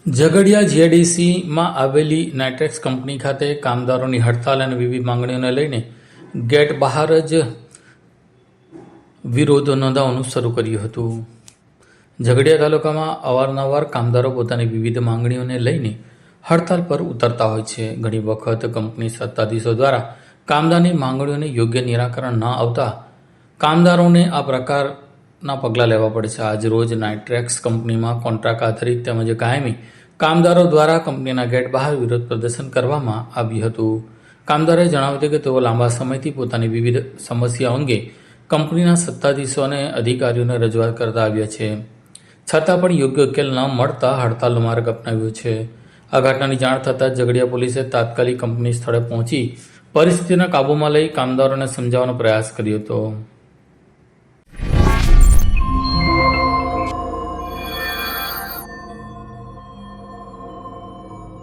ઝઘડિયા જીઆઈડીસીમાં આવેલી Nitrex company ખાતે કામદારોની હડતાલ અને વિવિધ માંગણીઓને લઈને ગેટ બહાર જ વિરોધ નોંધાવવાનું શરૂ કર્યું હતું. ઝઘડિયા તાલુકામાં અવારનવાર કામદારો પોતાની વિવિધ માંગણીઓને લઈને હડતાલ પર ઉતરતા હોય છે. ઘણી વખત કંપની સત્તાધીશો દ્વારા કામદારની માંગણીઓને યોગ્ય નિરાકરણ ન આવતા કામદારોને આ પ્રકારના પગલાં લેવા પડે છે. આજ રોજ નાઇટ્રેક્સ કંપનીમાં કોન્ટ્રાક્ટ આધારિત તેમજ કાયમી કામદારો દ્વારા કંપનીના ગેટ બહાર વિરોધ પ્રદર્શન કરવામાં આવ્યું હતું. કામદારોએ જણાવ્યું હતું કે તેઓ લાંબા સમયથી પોતાની વિવિધ સમસ્યાઓ અંગે કંપનીના સત્તાધીશો અને અધિકારીઓને રજૂઆત કરતા આવ્યા છે, છતાં પણ યોગ્ય ઉકેલ ન મળતા હડતાલનો માર્ગ અપનાવ્યો છે. આ ઘટનાની જાણ થતાં ઝઘડિયા પોલીસે તાત્કાલિક કંપની સ્થળે પહોંચી પરિસ્થિતિને કાબૂમાં લઈ કામદારોને સમજાવવાનો પ્રયાસ કર્યો હતો.